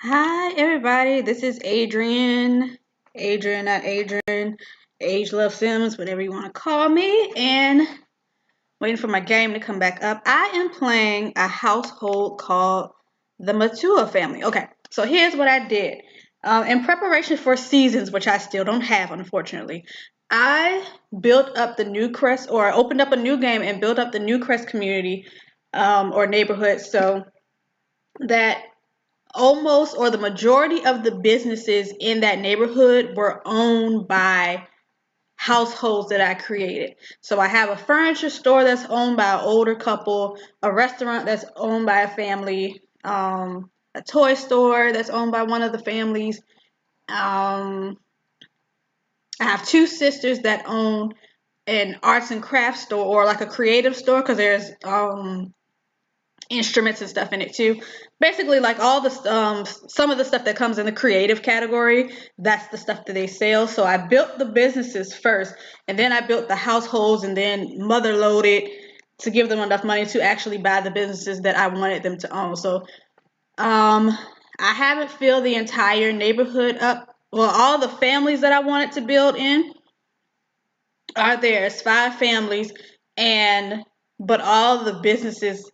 Hi, everybody. This is Adrian. Adrian, not Adrian. Age Love Sims, whatever you want to call me. And waiting for my game to come back up. I am playing a household called the Matua family. Okay, so here's what I did. In preparation for seasons, which I still don't have, unfortunately, I built up the Newcrest, or opened up a new game and built up the Newcrest community or neighborhood so that almost or the majority of the businesses in that neighborhood were owned by households that I created. So I have a furniture store that's owned by an older couple, a restaurant that's owned by a family, a toy store that's owned by one of the families. Um, I have two sisters that own an arts and crafts store or like a creative store because there's instruments and stuff in it too. Basically, like all the some of the stuff that comes in the creative category, that's the stuff that they sell. So I built the businesses first, and then I built the households, and then mother loaded to give them enough money to actually buy the businesses that I wanted them to own. So I haven't filled the entire neighborhood up. Well, all the families that I wanted to build in are there. It's 5 families, and but all the businesses,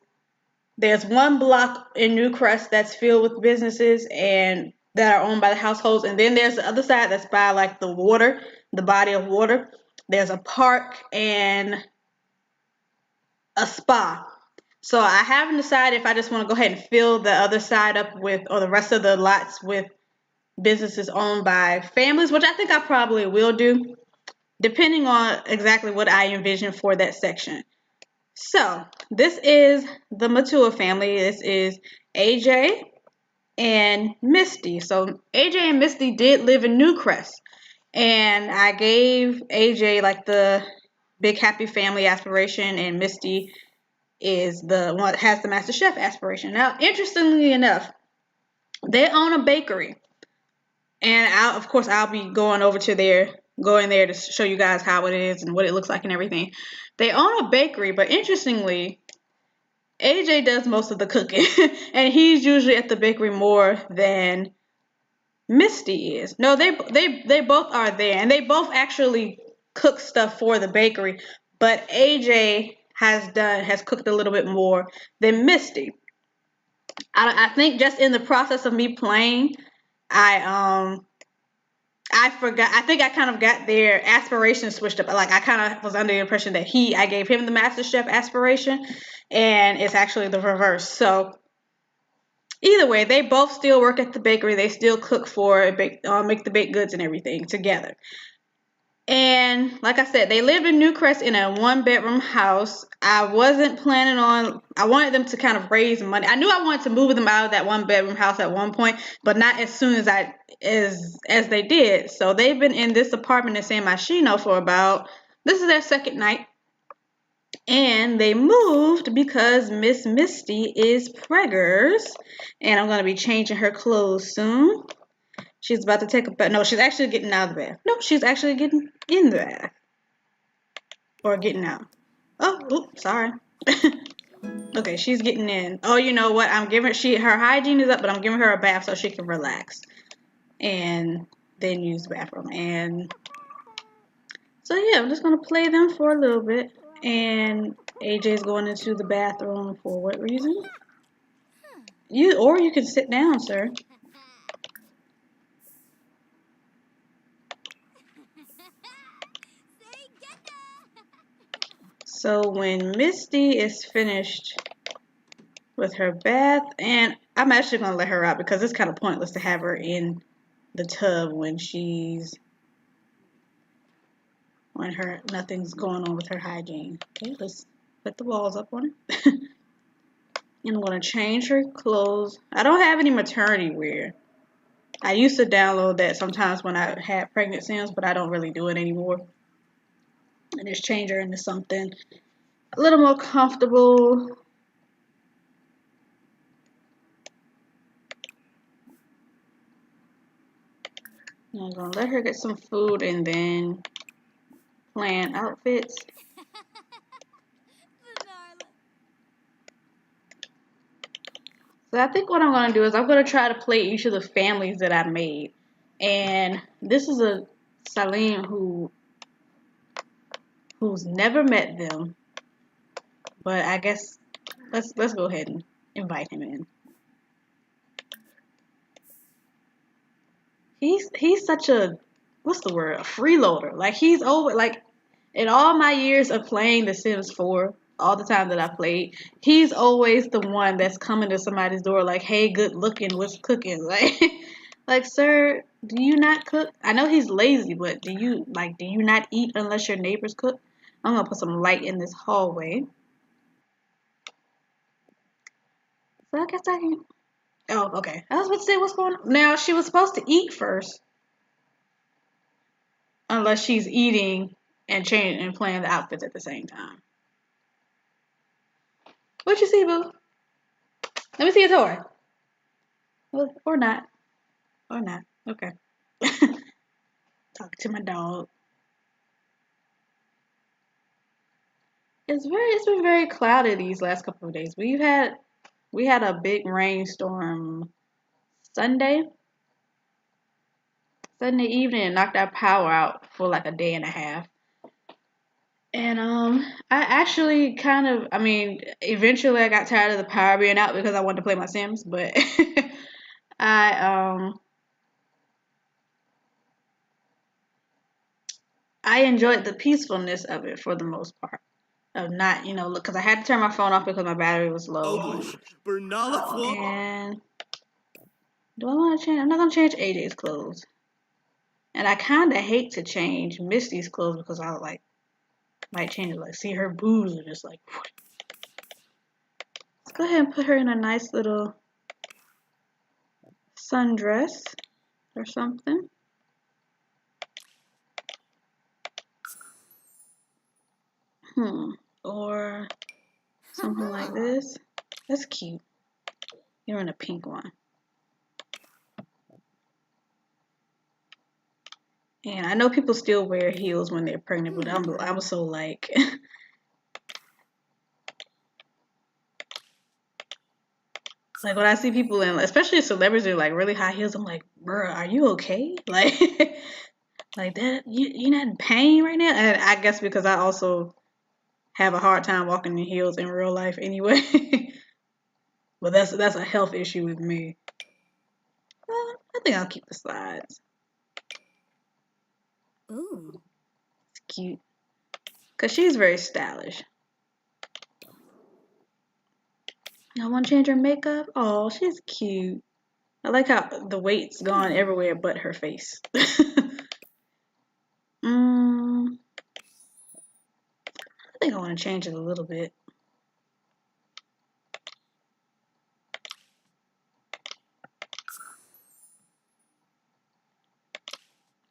there's one block in Newcrest that's filled with businesses and that are owned by the households, and then there's the other side that's by like the water, the body of water. There's a park and a spa. So I haven't decided if I just want to go ahead and fill the other side up with, or the rest of the lots with businesses owned by families, which I think I probably will do, depending on exactly what I envision for that section. So this is the Matua family. This is AJ and Misty. So AJ and Misty did live in Newcrest, and I gave AJ like the big happy family aspiration, and Misty is the one that has the Master Chef aspiration. Now, interestingly enough, they own a bakery, and of course I'll be going there to show you guys how it is and what it looks like and everything. They own a bakery, but interestingly, AJ does most of the cooking, and he's usually at the bakery more than Misty is. No, they both are there, and they both actually cook stuff for the bakery. But AJ has cooked a little bit more than Misty. I think just in the process of me playing, I I forgot. I think I kind of got their aspirations switched up. Like I kind of was under the impression that I gave him the Master Chef aspiration, and it's actually the reverse. So either way, they both still work at the bakery. They still cook make the baked goods and everything together. And like I said, they lived in Newcrest in a 1 bedroom house. I wasn't planning on, I wanted them to kind of raise money. I knew I wanted to move them out of that 1 bedroom house at one point, but not as soon as they did. So they've been in this apartment in San Machino for this is their second night. And they moved because Miss Misty is preggers. And I'm going to be changing her clothes soon. She's about to take a bath. No, she's actually getting out of the bath. No, she's actually getting in the bath. Or getting out. Oh, oops, sorry. Okay, she's getting in. Oh, you know what? Her hygiene is up, but I'm giving her a bath so she can relax. And then use the bathroom. And so yeah, I'm just gonna play them for a little bit. And AJ's going into the bathroom for what reason? You can sit down, sir. So when Misty is finished with her bath, and I'm actually gonna let her out because it's kind of pointless to have her in the tub when nothing's going on with her hygiene. Okay, let's put the walls up on her. And I'm gonna change her clothes. I don't have any maternity wear. I used to download that sometimes when I had pregnant Sims, but I don't really do it anymore. And just change her into something a little more comfortable. And I'm gonna let her get some food and then plan outfits. So I think what I'm gonna do is I'm gonna try to play each of the families that I made. And this is a Salim who's never met them, but I guess let's go ahead and invite him in. He's such a, what's the word, a freeloader. Like he's over, like in all my years of playing The Sims 4, all the time that I played, he's always the one that's coming to somebody's door like, "Hey, good looking, what's cooking?" Like, like, sir, do you not cook? I know he's lazy, but do you not eat unless your neighbors cook? I'm gonna put some light in this hallway. So I guess I can. Oh, okay. I was about to say what's going on. Now she was supposed to eat first, unless she's eating and changing and playing the outfits at the same time. What you see, boo? Let me see a toy. Well, or not. Or not. Okay. Talk to my dog. It's been very cloudy these last couple of days. We had a big rainstorm Sunday. Sunday evening and knocked our power out for like a day and a half. And I actually kind of, I mean, eventually I got tired of the power being out because I wanted to play my Sims, but I I enjoyed the peacefulness of it for the most part. Of not, look, because I had to turn my phone off because my battery was low. And do I want to change? I'm not gonna change AJ's clothes. And I kind of hate to change Misty's clothes because I might change it, like see her boobs are just like. Let's go ahead and put her in a nice little sundress or something. Or something like this. That's cute. You're in a pink one. And I know people still wear heels when they're pregnant, but I'm so like. Like when I see people in, especially celebrities, like really high heels, I'm like, bruh, are you okay? Like, like that, you're not in pain right now? And I guess because I also have a hard time walking in heels in real life anyway. But that's a health issue with me. I think I'll keep the slides. Ooh. It's cute. Because she's very stylish. I want to change her makeup. Oh, she's cute. I like how the weight's gone everywhere but her face. I think I want to change it a little bit.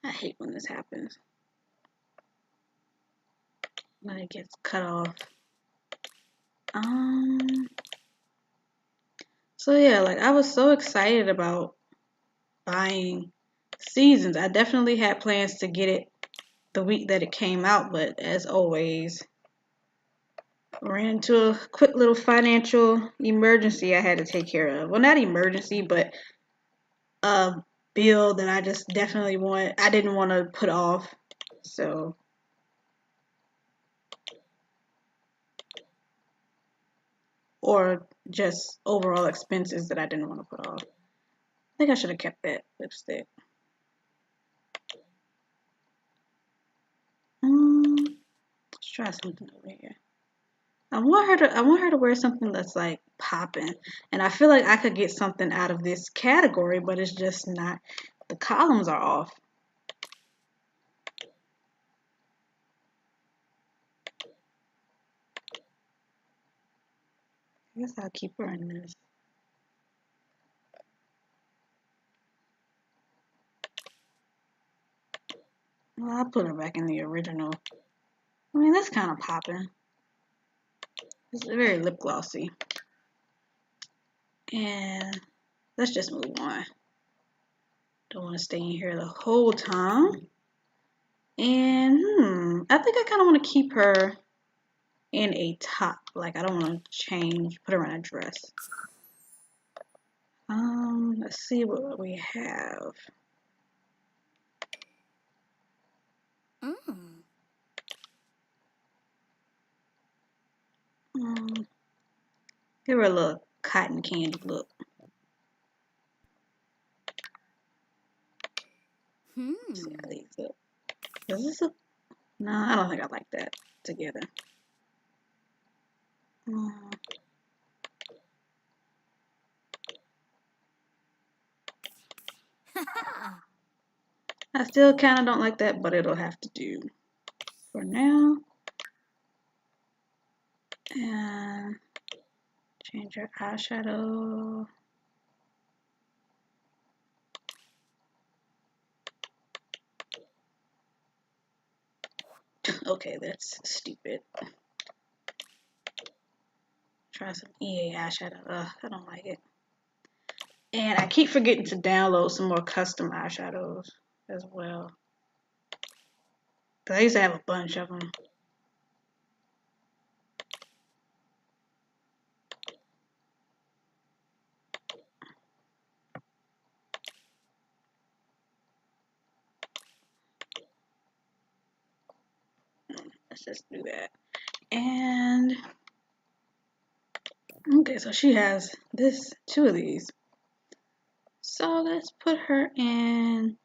I hate when this happens. When it gets cut off. So yeah, like I was so excited about buying Seasons. I definitely had plans to get it the week that it came out, but as always, ran into a quick little financial emergency I had to take care of. Well, not emergency, but a bill that I just definitely I didn't want to put off. So or just overall expenses that I didn't want to put off. I think I should have kept that lipstick. Let's try something over here. I want her to wear something that's like popping, and I feel like I could get something out of this category, but it's just not. The columns are off. I guess I'll keep her in this. Well, I'll put her back in the original. I mean, that's kind of popping. It's very lip glossy. And let's just move on. Don't want to stay in here the whole time. And I think I kind of want to keep her in a top. Like I don't want to put her in a dress. Let's see what we have. Give her a little cotton candy look. See how these look. Does this look? No, I don't think I like that together. I still kind of don't like that, but it'll have to do for now. And change your eyeshadow. Okay, that's stupid. Try some EA eyeshadow. Ugh, I don't like it. And I keep forgetting to download some more custom eyeshadows as well. Cause I used to have a bunch of them. Let's just do that. And okay, so she has two of these. So let's put her in.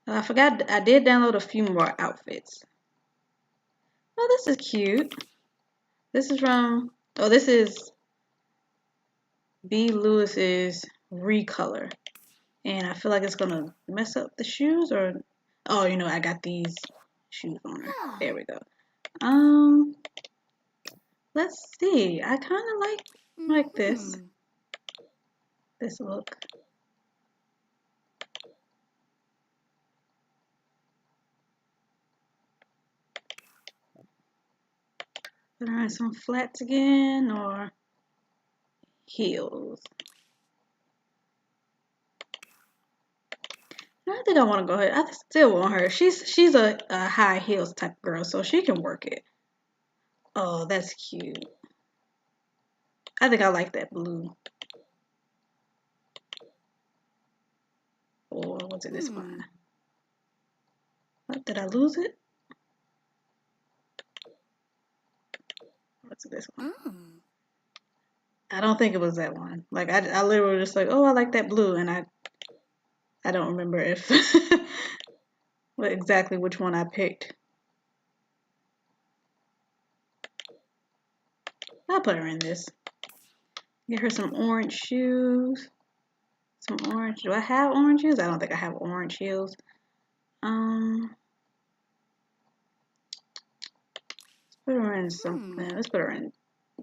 I forgot I did download a few more outfits. Oh, this is cute. This is from, this is B. Lewis's Recolor. And I feel like it's gonna mess up the shoes, or, oh, you know, I got these shoes on her. There we go. Let's see. I kind of like this look. Put her in some flats again, or heels. I think I want to go ahead. I still want her. She's a high heels type girl, so she can work it. Oh, that's cute. I think I like that blue. Or what's it? This one? What, did I lose it? What's this one? I don't think it was that one. Like I literally just like, oh, I like that blue, and I don't remember if exactly which one I picked. I'll put her in this. Get her some orange shoes. Some orange. Do I have orange shoes? I don't think I have orange heels. Let's put her in something. Let's put her in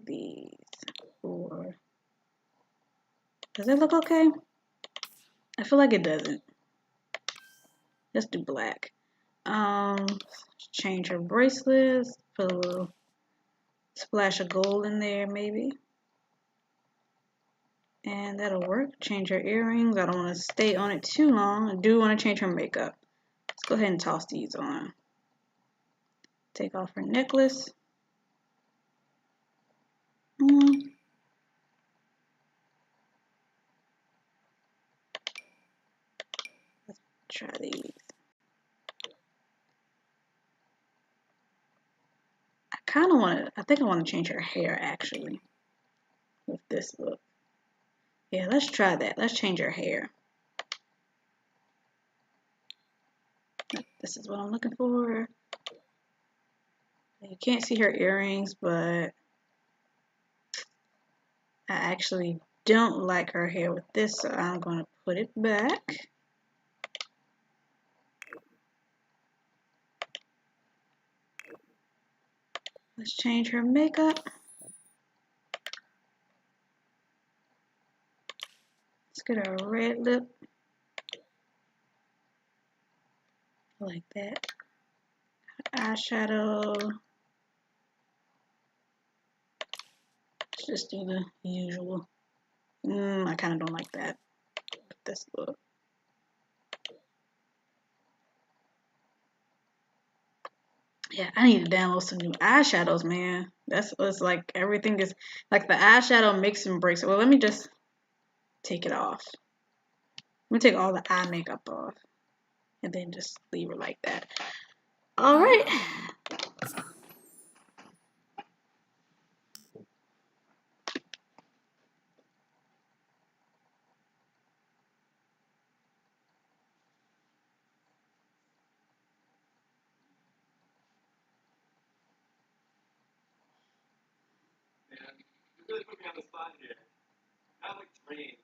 these. Or does it look okay? I feel like it doesn't. Let's do black. Change her bracelets. Put a little splash of gold in there, maybe. And that'll work. Change her earrings. I don't want to stay on it too long. I do want to change her makeup. Let's go ahead and toss these on. Take off her necklace. Let's try these. I think I want to change her hair actually with this look. Yeah, let's try that. Let's change her hair. This is what I'm looking for. You can't see her earrings, but I actually don't like her hair with this, so I'm going to put it back. Let's change her makeup. Let's get her a red lip. Like that. Eyeshadow. Let's just do the usual. I kind of don't like that. This look. Yeah, I need to download some new eyeshadows, man. That's what's like everything is like the eyeshadow makes and breaks. Well, let me just take it off. Let me take all the eye makeup off and then just leave her like that. All right. You really put me on the spot here. I like trains.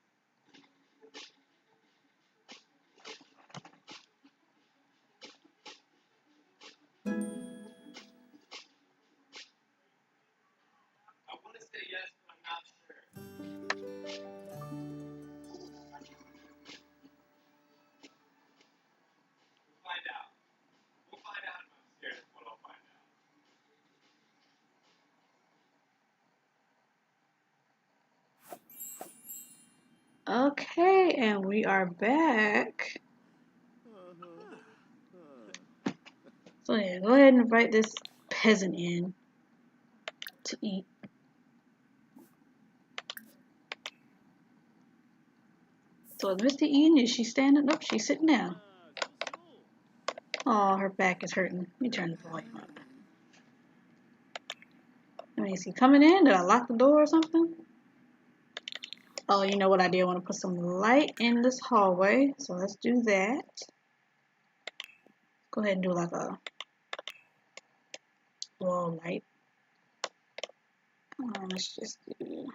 I want to say yes, but I'm not sure. We'll find out. We'll find out if I'm scared. Is what I'll find Yeah. Okay, and we are back. So yeah, go ahead and invite this peasant in to eat. So is Misty eating? Is she standing up? She's sitting down. Oh, her back is hurting. Let me turn the volume up. I mean, is he coming in? Did I lock the door or something? Oh, you know what I did? I want to put some light in this hallway. So let's do that. Go ahead and do like a wall light. Let's just do...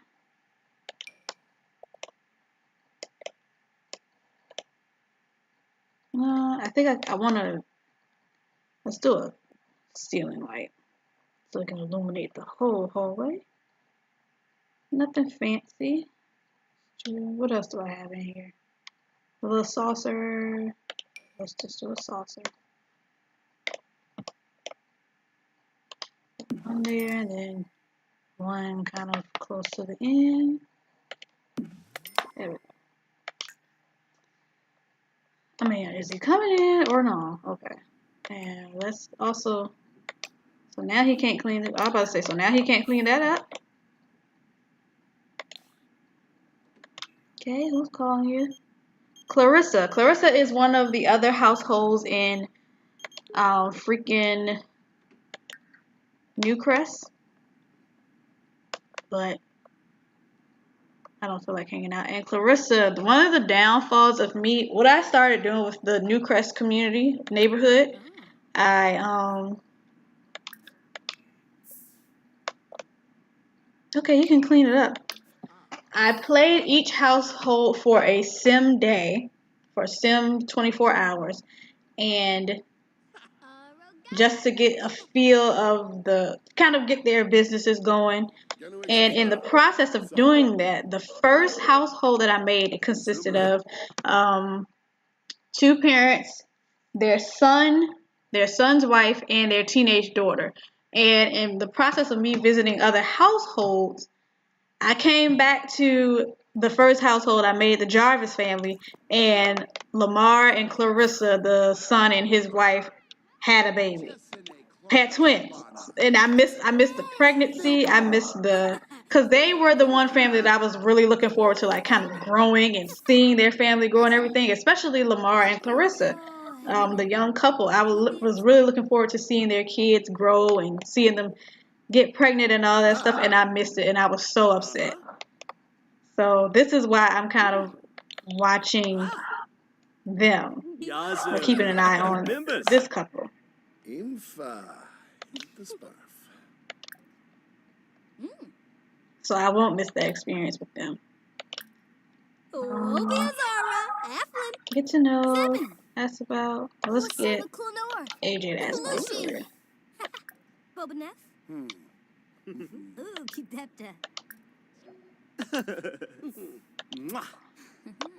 I think I want to... Let's do a ceiling light. So it can illuminate the whole hallway. Nothing fancy. What else do I have in here? A little saucer. Let's just do a saucer. One there, and then one kind of close to the end. There we go. I mean, is he coming in or no? Okay. And let's also... So now he can't clean it. I was about to say, so now he can't clean that up. Okay, who's calling you? Clarissa. Clarissa is one of the other households in freaking Newcrest. But I don't feel like hanging out. And Clarissa, one of the downfalls of me, what I started doing with the Newcrest community neighborhood, okay, you can clean it up. I played each household for a sim day, for sim 24 hours, and just to get a feel of kind of get their businesses going. And in the process of doing that, the first household that I made, it consisted of two parents, their son's wife, and their teenage daughter. And in the process of me visiting other households, I came back to the first household I made, the Jarvis family, and Lamar and Clarissa, the son and his wife, had a baby. Had twins. And I missed the pregnancy. I missed because they were the one family that I was really looking forward to, like kind of growing and seeing their family grow and everything, especially Lamar and Clarissa. The young couple, I was really looking forward to seeing their kids grow and seeing them get pregnant and all that stuff, and I missed it, and I was so upset. So this is why I'm kind of watching them, or keeping an eye on this couple. So I won't miss that experience with them. Get to know, ask about. Let's get AJ to ask about Sylvia.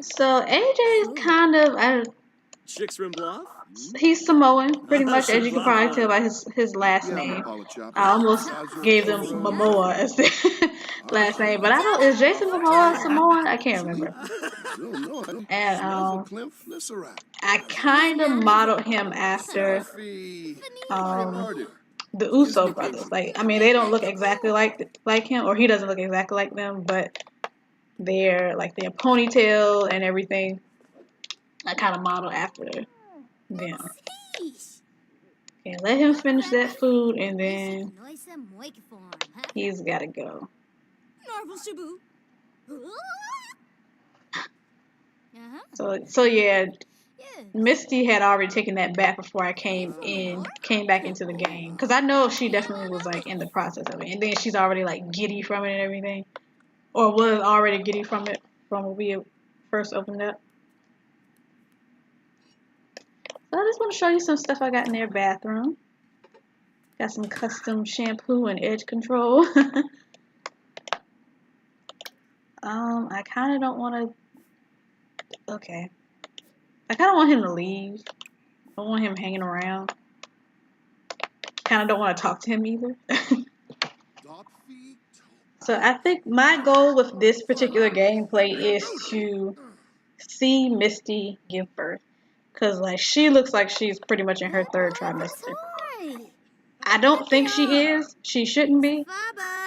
So AJ is kind of he's Samoan, pretty much, as you can probably tell by his last name. I almost gave them Momoa as their last name, but I don't. Is Jason Momoa Samoan? I can't remember. And I kind of modeled him after the Uso brothers. Like, I mean, they don't look exactly like him, or he doesn't look exactly like them, but their ponytail and everything, I kind of model after them. Okay, let him finish that food, and then he's gotta go. So yeah, Misty had already taken that back before I came back into the game, because I know she definitely was like in the process of it, and then she's already like giddy from it and everything, or was already giddy from it from when we first opened up. So I just want to show you some stuff I got in their bathroom. Got some custom shampoo and edge control. I kind of don't want to. Okay. I kind of want him to leave. I don't want him hanging around. Kind of don't want to talk to him either. So I think my goal with this particular gameplay is to see Misty give birth. Because like she looks like she's pretty much in her third trimester. I don't think she is. She shouldn't be.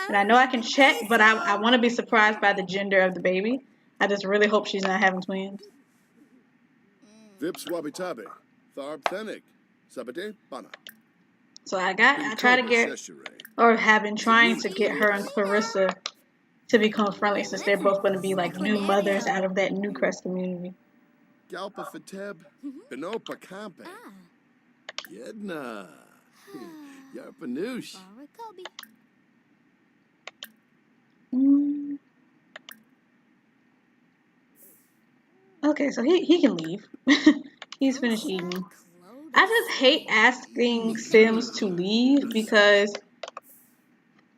And I know I can check, but I want to be surprised by the gender of the baby. I just really hope she's not having twins. Vipswabitabe, Tharb Sabate Bana. So I try to get, or have been trying to get her and Clarissa to become friendly, since they're both going to be like new mothers out of that New Crest community. Galpa Fateb, Benopa Campe. Yedna. Yarpanoosh. Okay, so he can leave. He's finished eating. I just hate asking Sims to leave because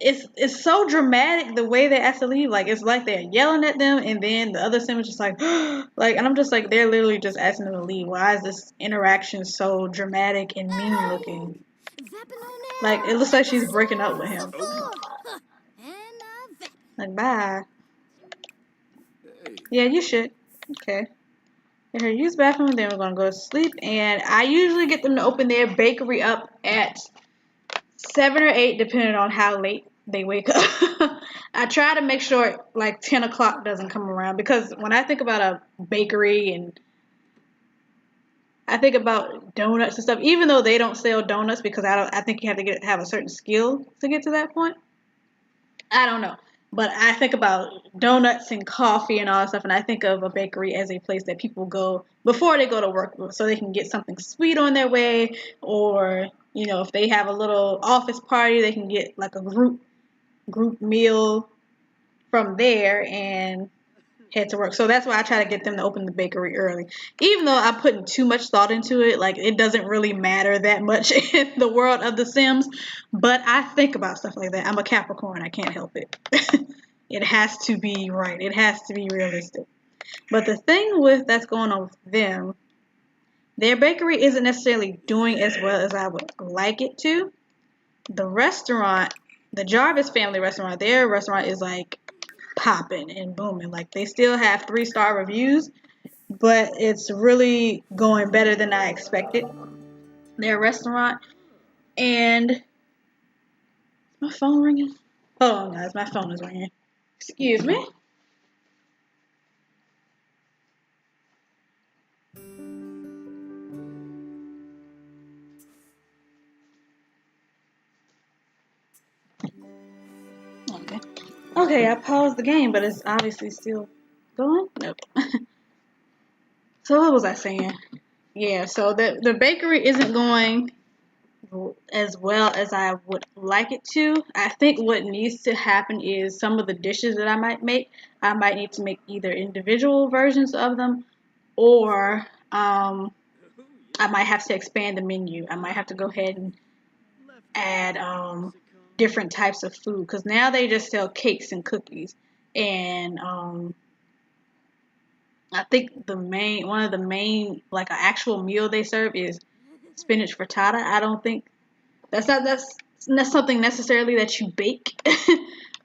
it's so dramatic the way they ask to leave. Like, it's like they're yelling at them, and then the other Sim is just like, like, and I'm just like, they're literally just asking them to leave. Why is this interaction so dramatic and mean looking? Like, it looks like she's breaking up with him. Like, bye. Yeah, you should. Okay. Let her use the bathroom, then we're gonna go to sleep. And I usually get them to open their bakery up at 7 or 8, depending on how late they wake up. I try to make sure like 10 o'clock doesn't come around, because when I think about a bakery and I think about donuts and stuff, even though they don't sell donuts, because I think you have to have a certain skill to get to that point. I don't know. But I think about donuts and coffee and all that stuff, and I think of a bakery as a place that people go before they go to work, so they can get something sweet on their way, or, you know, if they have a little office party, they can get like a group meal from there and head to work. So that's why I try to get them to open the bakery early. Even though I'm putting too much thought into it, like, it doesn't really matter that much in the world of The Sims, but I think about stuff like that. I'm a Capricorn. I can't help it. It has to be right. It has to be realistic. But the thing that's going on with them, their bakery isn't necessarily doing as well as I would like it to. The restaurant, the Jarvis family restaurant, their restaurant is like popping and booming. Like, they still have 3-star reviews, but it's really going better than I expected, their restaurant. And my phone ringing? Hold on, guys, my phone is ringing. Excuse me. Okay, I paused the game, but it's obviously still going. Nope. So what was I saying? Yeah, so the bakery isn't going as well as I would like it to. I think what needs to happen is some of the dishes that I might need to make either individual versions of them, or I might have to expand the menu. I might have to go ahead and add different types of food, because now they just sell cakes and cookies, and I think one of the main, like, an actual meal they serve is spinach frittata. I don't think that's something necessarily that you bake,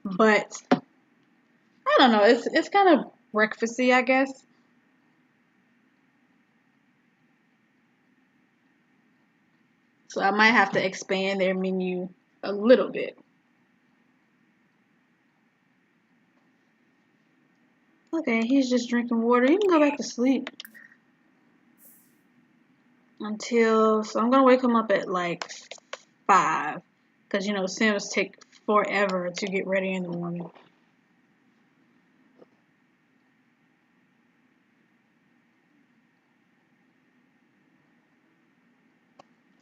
but I don't know. It's kind of breakfasty, I guess. So I might have to expand their menu a little bit. Okay, he's just drinking water. He can go back to sleep until, so I'm gonna wake him up at like 5, because you know Sims take forever to get ready in the morning.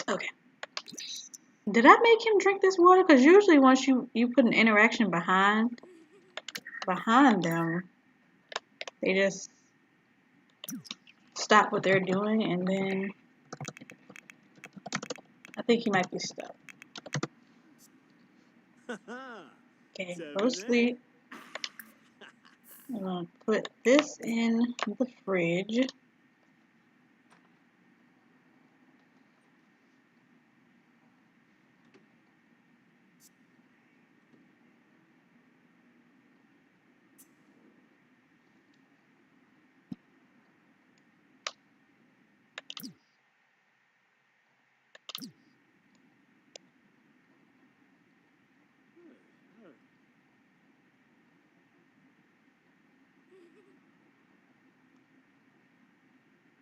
Okay. Did I make him drink this water? Because usually once you put an interaction behind them, they just stop what they're doing, and then I think he might be stuck. Okay, go to sleep. I'm gonna put this in the fridge.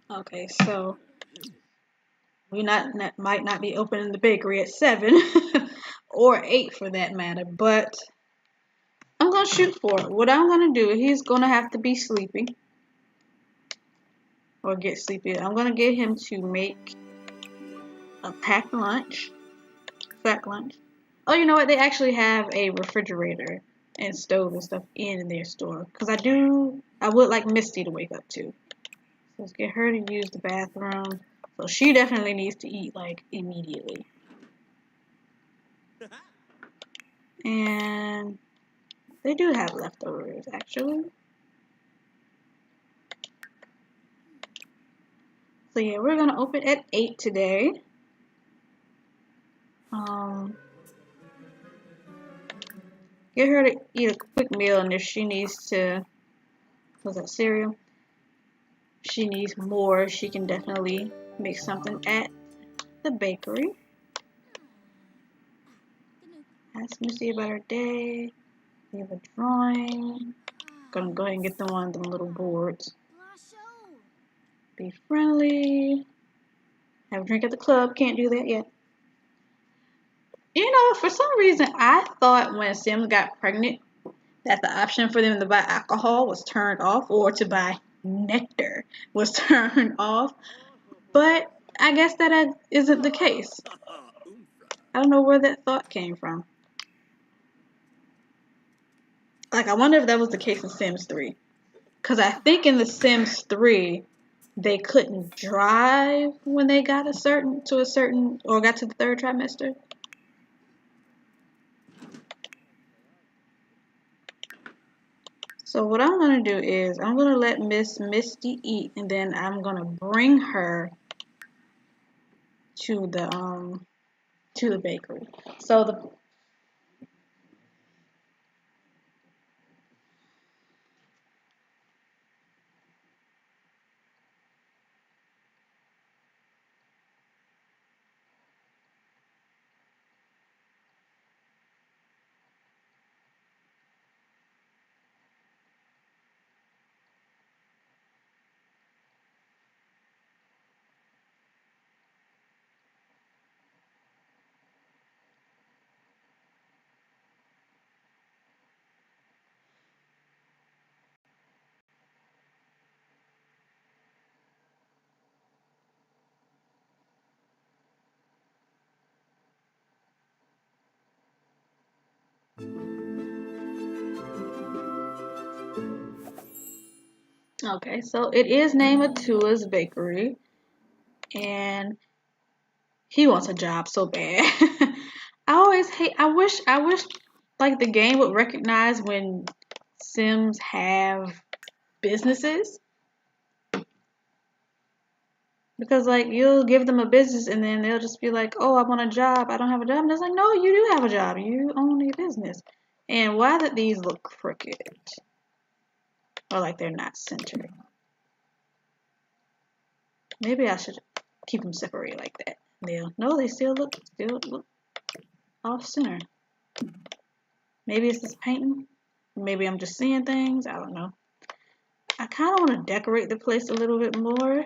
Okay, so we might not be opening the bakery at 7 or 8 for that matter, but I'm gonna shoot for it. What I'm gonna do, he's gonna have to be sleepy or get sleepy. I'm gonna get him to make a packed lunch, sack lunch. Oh, you know what? They actually have a refrigerator and stove and stuff in their store. Cause I would like Misty to wake up too. So let's get her to use the bathroom. So she definitely needs to eat like immediately. And they do have leftovers actually. So yeah, we're gonna open at 8 today. Get her to eat a quick meal, and if she needs to, what's that, cereal? She needs more, she can definitely make something at the bakery. Ask Missy about her day. We have a drawing. Gonna go ahead and get them on the little boards. Be friendly. Have a drink at the club. Can't do that yet. You know, for some reason, I thought when Sims got pregnant that the option for them to buy alcohol was turned off, or to buy nectar was turned off. But I guess that isn't the case. I don't know where that thought came from. Like, I wonder if that was the case in Sims 3. Because I think in the Sims 3, they couldn't drive when they got or got to the 3rd trimester. So what I'm going to do is I'm going to let Miss Misty eat, and then I'm going to bring her to the bakery. So the Okay, so it is named Atua's Bakery, and he wants a job so bad. I wish like the game would recognize when Sims have businesses, because like you'll give them a business and then they'll just be like, "Oh, I want a job. I don't have a job." And it's like, "No, you do have a job. You own a business." And why did these look crooked? Or like they're not centered? Maybe I should keep them separated like that. No, they still look. off center. Maybe it's this painting. Maybe I'm just seeing things. I don't know. I kind of want to decorate the place a little bit more.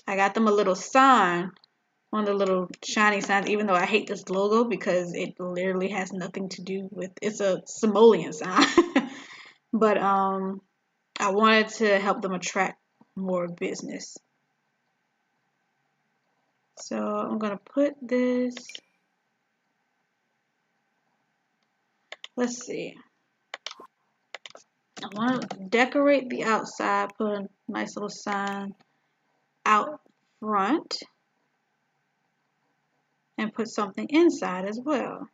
I got them a little sign. One of the little shiny signs, even though I hate this logo because it literally has nothing to do with, it's a simoleon sign. But I wanted to help them attract more business. So I'm gonna put this, let's see. I want to decorate the outside, put a nice little sign out front, and put something inside as well.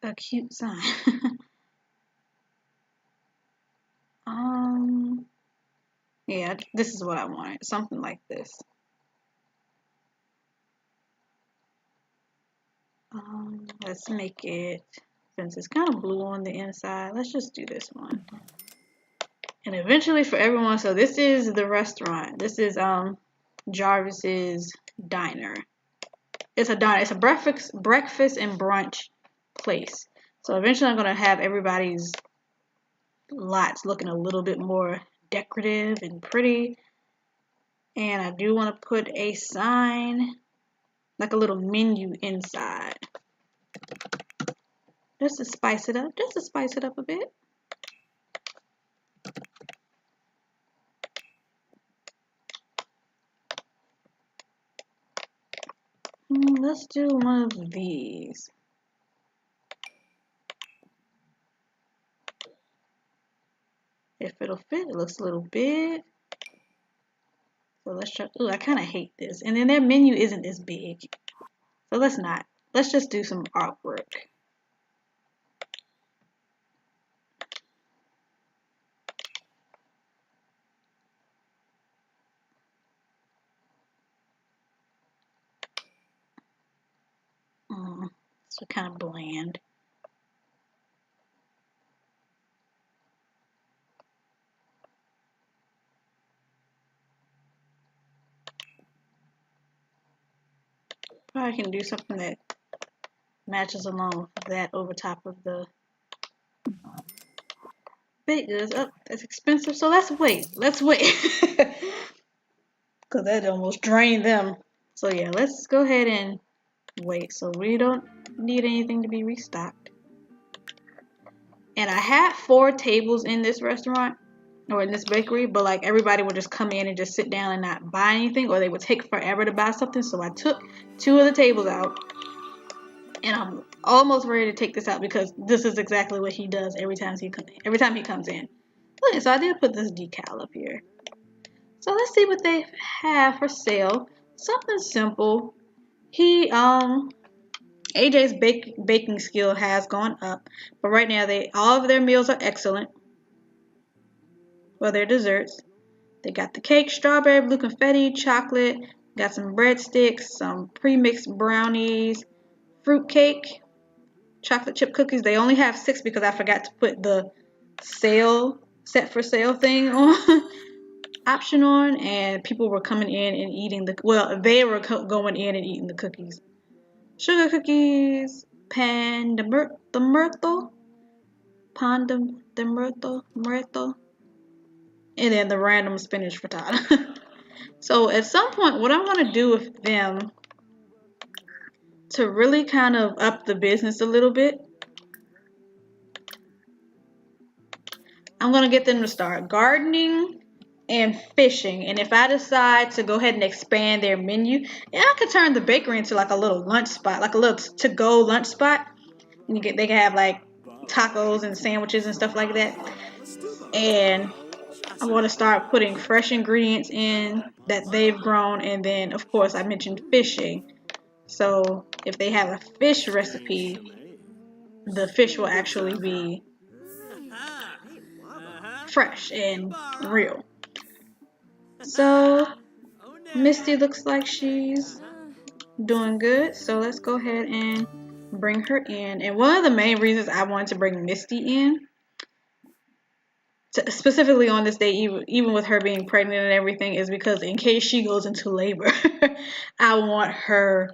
A cute sign. Yeah, this is what I wanted. Something like this. Let's make it, since it's kind of blue on the inside, let's just do this one. And eventually for everyone, so this is the restaurant. This is Jarvis's Diner. It's a diner. It's a breakfast and brunch place. So eventually I'm gonna have everybody's lots looking a little bit more decorative and pretty. And I do want to put a sign, like a little menu inside. Just to spice it up. Just to spice it up a bit. Let's do one of these. If it'll fit, it looks a little big. So let's try. Ooh, I kind of hate this. And then their menu isn't this big. So let's not. Let's just do some artwork. So kind of bland. Probably can do something that matches along with that over top of the baked goods. Oh, that's expensive. So let's wait. Let's wait. Because that almost drained them. So yeah, let's go ahead and wait. So we don't need anything to be restocked. And I had 4 tables in this restaurant or in this bakery, but like everybody would just come in and just sit down and not buy anything, or they would take forever to buy something. So I took 2 of the tables out, and I'm almost ready to take this out because this is exactly what he does every time he comes in. Okay, so I did put this decal up here. So let's see what they have for sale. Something simple. AJ's baking skill has gone up, but right now all of their meals are excellent. Well, their desserts. They got the cake, strawberry, blue confetti, chocolate, got some breadsticks, some pre-mixed brownies, fruit cake, chocolate chip cookies. They only have 6 because I forgot to put the set for sale thing on option on, and people were coming in and eating they were going in and eating the cookies. Sugar cookies, pan de myrtle, and then the random spinach frittata. So at some point, what I want to do with them to really kind of up the business a little bit, I'm going to get them to start gardening and fishing. And if I decide to go ahead and expand their menu, I could turn the bakery into like a little lunch spot, like a little to-go lunch spot. And they can have like tacos and sandwiches and stuff like that. And I want to start putting fresh ingredients in that they've grown. And then, of course, I mentioned fishing. So if they have a fish recipe, the fish will actually be fresh and real. So Misty looks like she's doing good. So let's go ahead and bring her in. And one of the main reasons I wanted to bring Misty in specifically on this day, even with her being pregnant and everything, is because in case she goes into labor, I want her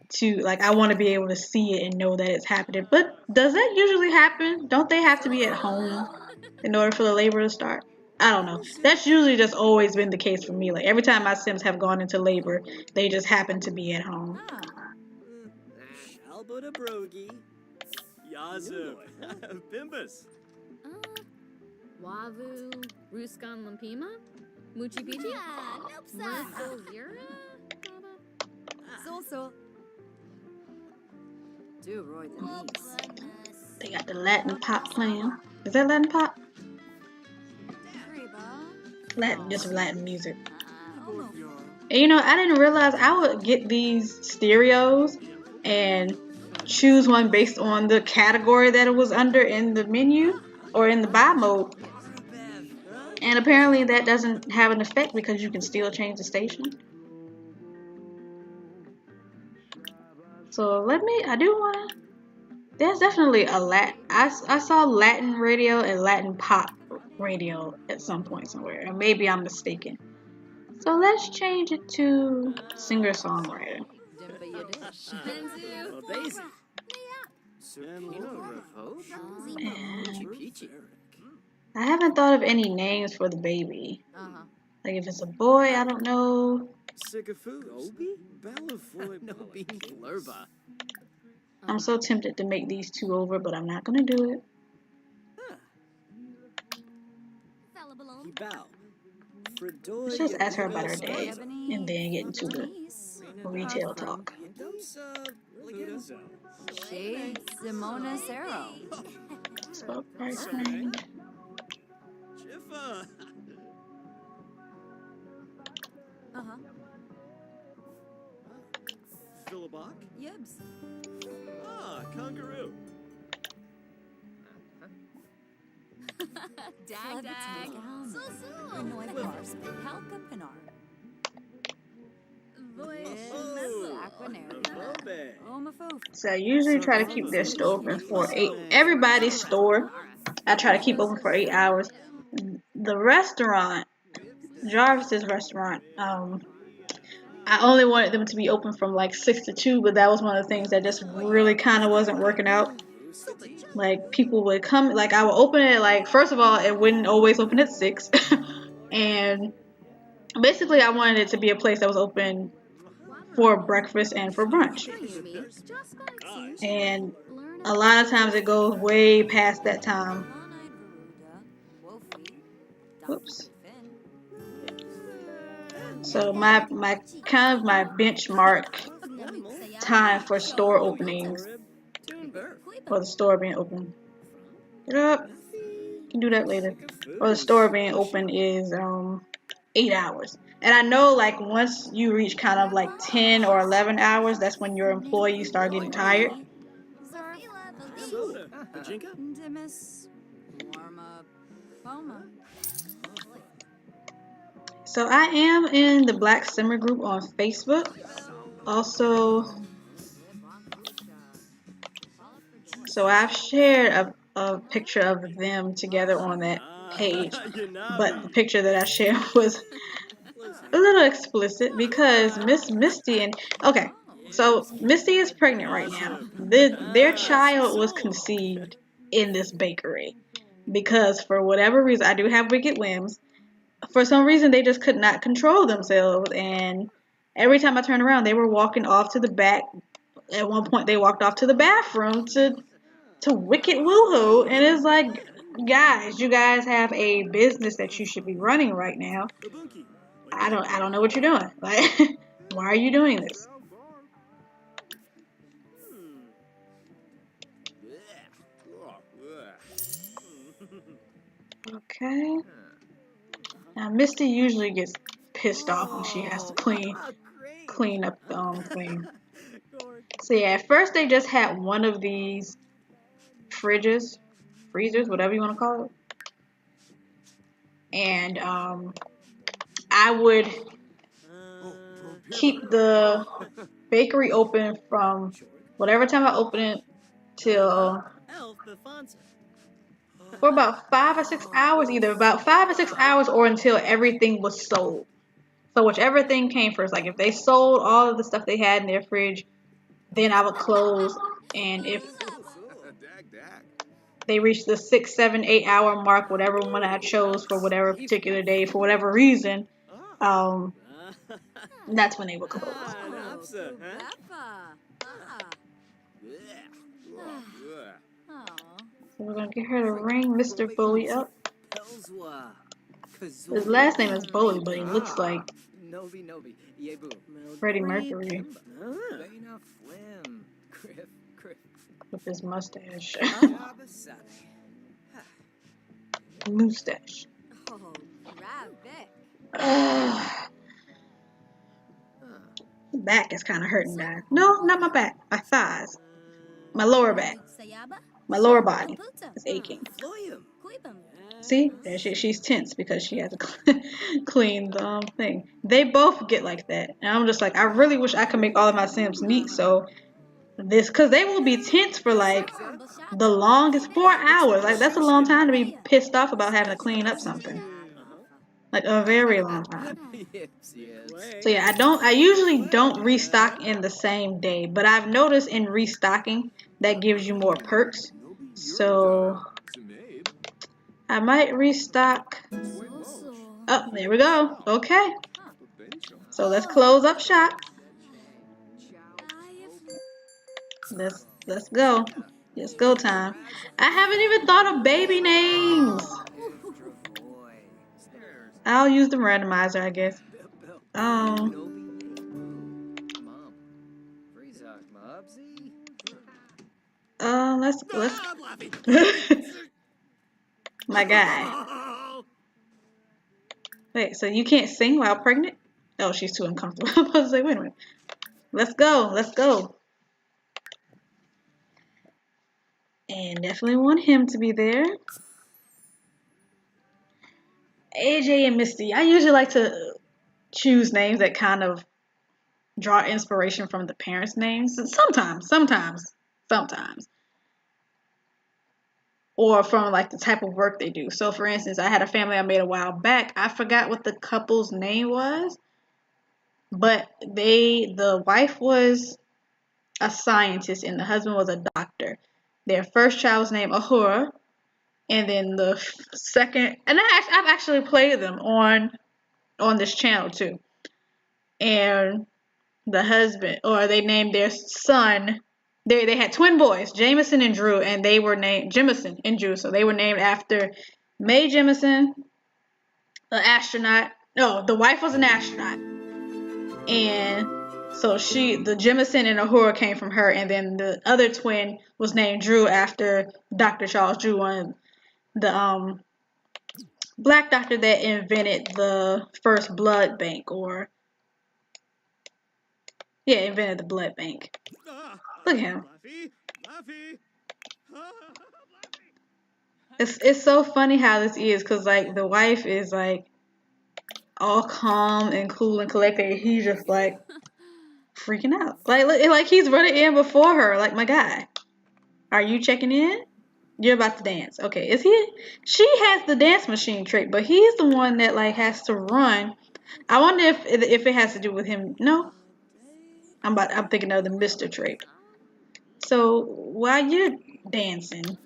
to like I want to be able to see it and know that it's happening. But does that usually happen? Don't they have to be at home in order for the labor to start? I don't know. That's usually just always been the case for me. Like every time my Sims have gone into labor, they just happen to be at home. Shalbota brogi. Yazoo. Bimbus. Wavu, Ruskan Lampima, Muchi Pichi, Merkel Zira, So. Do Roy the Niece. They got the Latin pop playing. Is that Latin pop? Latin, just Latin music. And you know, I didn't realize I would get these stereos and choose one based on the category that it was under in the menu or in the buy mode. And apparently that doesn't have an effect because you can still change the station. So I do want to, there's definitely a I saw Latin radio and Latin pop radio at some point somewhere, and maybe I'm mistaken. So let's change it to singer-songwriter. I haven't thought of any names for the baby. Like if it's a boy, I don't know. I'm so tempted to make these two over, but I'm not gonna do it. Let's just ask her about her day and then get into the retail talk. Simona Cerro. Spell price range. Philibok? Yibs. Kangaroo. Dag. Helka Pinar. So I usually try to keep their store open for 8. Everybody's store, I try to keep open for 8 hours. The restaurant, Jarvis's restaurant, I only wanted them to be open from like 6 to 2, but that was one of the things that just really kind of wasn't working out. Like people would come, like I would open it, like first of all, it wouldn't always open at 6. And basically I wanted it to be a place that was open for breakfast and for brunch. And a lot of times it goes way past that time. Whoops. So my kind of my benchmark time for store openings, or the store being open. Can do that later. Or the store being open is 8 hours. And I know like once you reach kind of like 10 or 11 hours, that's when your employees start getting tired. So I am in the Black Simmer group on Facebook. Also, so I've shared a picture of them together on that page, but the picture that I shared was a little explicit because Miss Misty and okay, so Misty is pregnant right now. Their child was conceived in this bakery because for whatever reason, I do have wicked whims. For some reason, they just could not control themselves, and every time I turned around, they were walking off to the back. At one point, they walked off to the bathroom to wicked woohoo, and it's like, guys, you guys have a business that you should be running right now. I don't know what you're doing. Like, why are you doing this? Okay. Now Misty usually gets pissed off when she has to clean up the thing. So yeah, at first they just had one of these freezers, whatever you want to call it. And I would keep the bakery open from whatever time I open it till for about 5 or 6 hours, either about 5 or 6 hours or until everything was sold. So whichever thing came first, like if they sold all of the stuff they had in their fridge, then I would close. And if Dag, dag. they reached the 6, 7, 8 hour mark, whatever one I chose for whatever particular day, for whatever reason, um, that's when they would close. Napsa, huh? So we're gonna get her to ring Mr. Bowie up. Pelswa. His last name is Bowie, but he looks like Novi Novi. Yebu. Freddie Mercury Vena Flim. Griff. with his mustache. Yabasabi. Mustache. Oh, rabbit. Back is kind of hurting now. No, not my back. My thighs. My lower back. My lower body is aching. Floyum. See? There she's tense because she has to clean the thing. They both get like that. And I'm just like, I really wish I could make all of my Sims neat. So this, because they will be tense for like the longest 4 hours. Like that's a long time to be pissed off about having to clean up something. Like a very long time. So yeah, I usually don't restock in the same day, but I've noticed in restocking that gives you more perks. So I might restock. Oh, there we go. Okay. So let's close up shop. Let's go. It's go time. I haven't even thought of baby names. I'll use the randomizer, I guess. Let's my guy. Wait, so you can't sing while pregnant? Oh, she's too uncomfortable. I was about to say, wait a minute. Let's go. And definitely want him to be there. Ajay and Misty. I usually like to choose names that kind of draw inspiration from the parents' names. Sometimes. Or from like the type of work they do. So for instance, I had a family I made a while back. I forgot what the couple's name was. But the wife was a scientist and the husband was a doctor. Their first child was named Ahura. And then the second, and I've actually played them on this channel too. And the husband, or they named their son, they had twin boys, Jameson and Drew, and they were named Jemison and Drew. So they were named after Mae Jemison, an astronaut. No, the wife was an astronaut. And so the Jemison and Ahura came from her, and then the other twin was named Drew after Dr. Charles Drew, one the black doctor that invented the first blood bank, invented the blood bank. Look at him. It's so funny how this is, because like the wife is like all calm and cool and collected, and he's just like freaking out. Like he's running in before her. Like, my guy, are you checking in? You're about to dance. Okay, is he? She has the dance machine trait, but he's the one that like has to run. I wonder if it has to do with him. No, I'm thinking of the Mr. trait. So while you're dancing,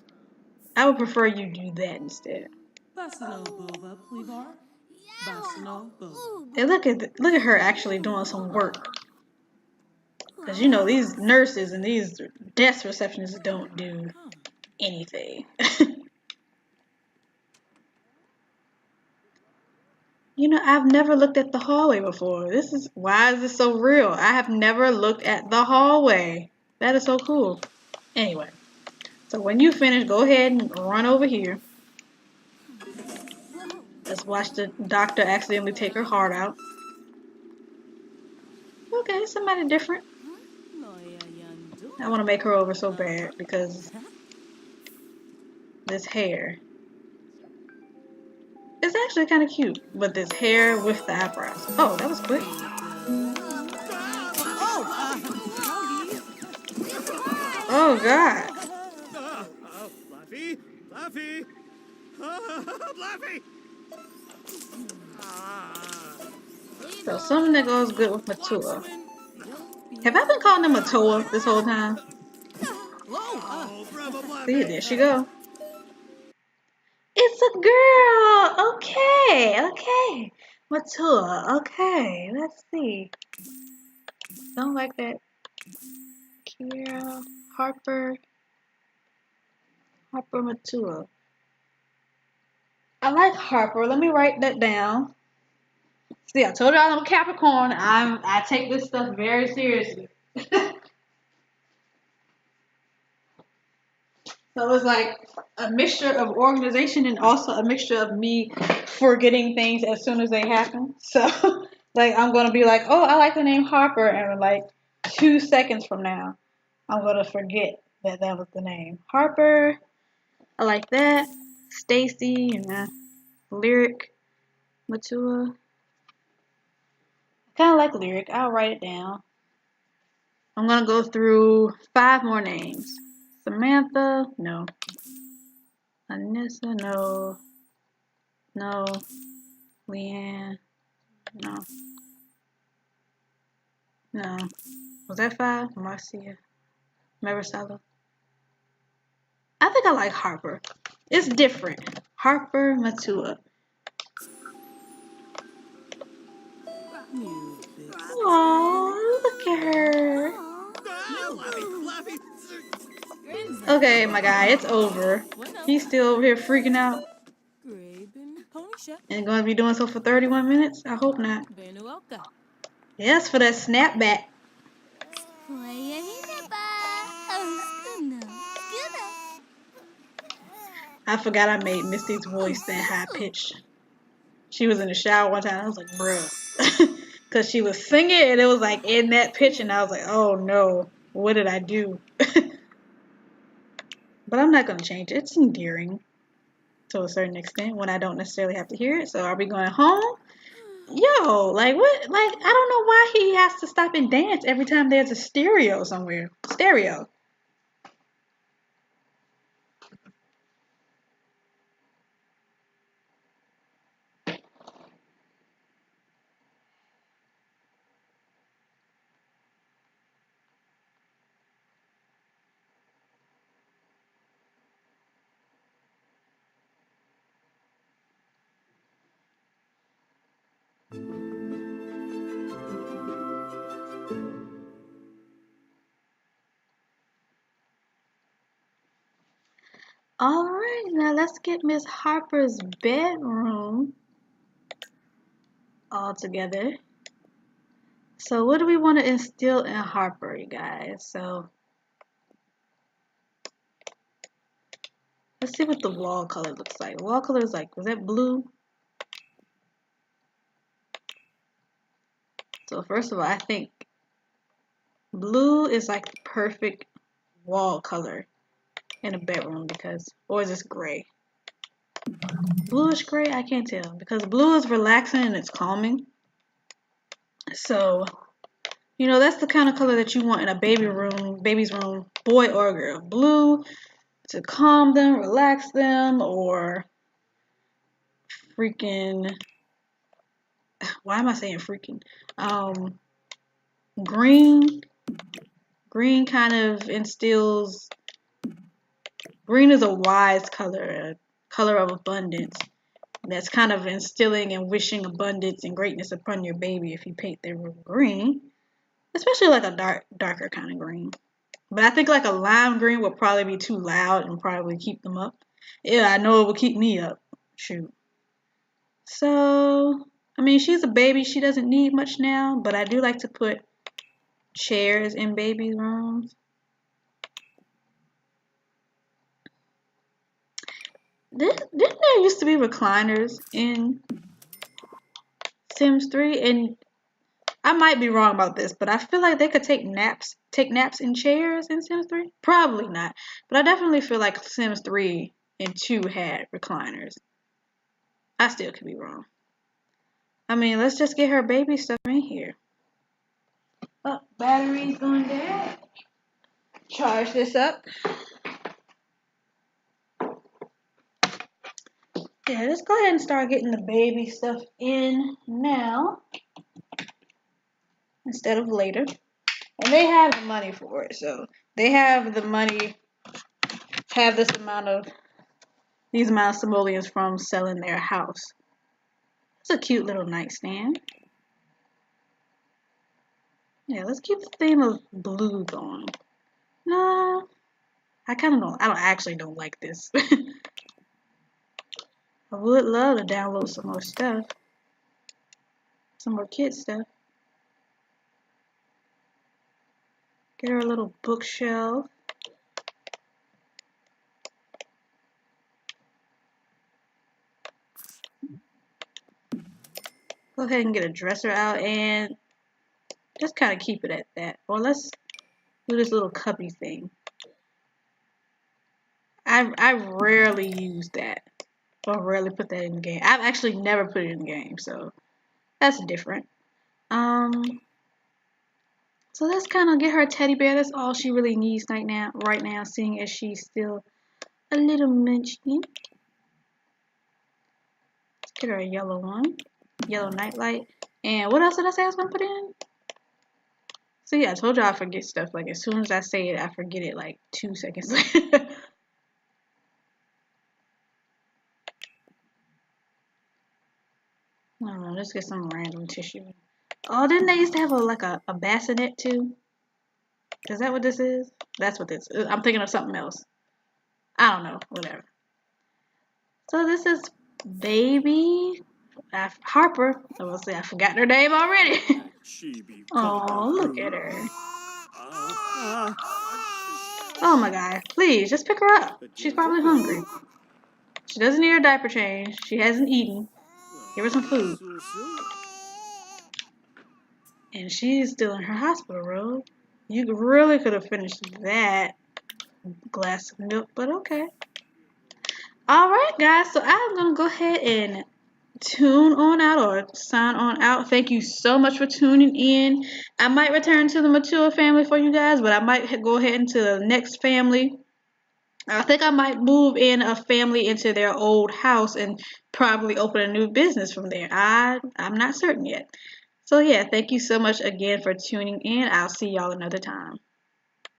I would prefer you do that instead. And look at her actually doing some work. Because you know these nurses and these desk receptionists don't do anything. You know, I've never looked at the hallway before. Why is this so real? I have never looked at the hallway. That is so cool. Anyway, so when you finish, go ahead and run over here. Let's watch the doctor accidentally take her heart out. Okay, somebody different. I want to make her over so bad because this hair. It's actually kind of cute, but this hair with the eyebrows. Oh, that was quick. Oh, God. Fluffy. Fluffy! So something that goes good with Matua. Have I been calling him Matua this whole time? Oh, brother See, Fluffy! there she go. It's a girl. Okay, okay. Matua. Okay, let's see. Don't like that. Kira, Harper Matua. I like Harper. Let me write that down. See, I told y'all I'm a Capricorn. I take this stuff very seriously. So it's like a mixture of organization and also a mixture of me forgetting things as soon as they happen. So like I'm gonna be like, oh, I like the name Harper, and like 2 seconds from now, I'm gonna forget that that was the name Harper. I like that. Stacy and Lyric Matua. I kind of like Lyric. I'll write it down. I'm gonna go through 5 more names. Samantha, no. Anissa, no. No. Leanne, no. No. Was that 5? Marcia, Marisela. I think I like Harper. It's different. Harper Matua. Aww, look at her. Fluffy! Okay, my guy, it's over. He's still over here freaking out. And gonna be doing so for 31 minutes? I hope not. Yes, for that snapback. I forgot I made Misty's voice that high pitched. She was in the shower one time. I was like, bruh. Because she was singing and it was like in that pitch. And I was like, oh no, what did I do? But I'm not going to change it. It's endearing to a certain extent when I don't necessarily have to hear it. So are we going home? Yo, like what? Like, I don't know why he has to stop and dance every time there's a stereo somewhere. Stereo. All right, now let's get Miss Harper's bedroom all together. So what do we want to instill in Harper, you guys? So let's see what the wall color looks like. Wall color is like, was that blue? So first of all, I think blue is like the perfect wall color in a bedroom because, or is this gray? Bluish gray, I can't tell because blue is relaxing and it's calming. So, you know, that's the kind of color that you want in a baby's room, boy or girl. Blue to calm them, relax them, or freaking, why am I saying freaking? Green. Green kind of instills, green is a wise color, a color of abundance. That's kind of instilling and wishing abundance and greatness upon your baby if you paint their room green. Especially like a darker kind of green. But I think like a lime green would probably be too loud and probably keep them up. Yeah, I know it will keep me up. Shoot. So, I mean, she's a baby. She doesn't need much now. But I do like to put chairs in babies' rooms. Didn't there used to be recliners in Sims 3? And I might be wrong about this, but I feel like they could take naps in chairs in Sims 3. Probably not, but I definitely feel like Sims 3 and 2 had recliners. I still could be wrong. I mean, let's just get her baby stuff in here. Oh, battery's going dead. Charge this up. Yeah, let's go ahead and start getting the baby stuff in now instead of later. And they have the money for it, so they have the money, have these amount of simoleons from selling their house. It's a cute little nightstand. Yeah, let's keep the theme of blue going. No, I actually don't like this. I would love to download some more stuff. Some more kid stuff. Get her a little bookshelf. Go ahead and get a dresser out and just kind of keep it at that. Or let's do this little cubby thing. I rarely use that. Or rarely put that in the game. I've actually never put it in the game, so that's different. So let's kind of get her a teddy bear. That's all she really needs right now, seeing as she's still a little munchkin. Let's get her a yellow one. Yellow nightlight. And what else did I say I was going to put in? So yeah, I told y'all I forget stuff. Like as soon as I say it, I forget it like 2 seconds later. I don't know, let's get some random tissue. Oh, didn't they used to have a bassinet too? Is that what this is? That's what this is. I'm thinking of something else. I don't know. Whatever. So this is baby Harper. I will say I forgot her name already. Oh, look at her. Oh my God. Please, just pick her up. She's probably hungry. She doesn't need her diaper change. She hasn't eaten. Give her some food. And she's still in her hospital robe. You really could have finished that glass of milk, but okay. Alright guys, so I'm going to go ahead and tune on out or sign on out. Thank you so much for tuning in. I might return to the Matua family for you guys, but I might go ahead into the next family. I think I might move in a family into their old house and probably open a new business from there. I'm not certain yet. So yeah, thank you so much again for tuning in. I'll see y'all another time.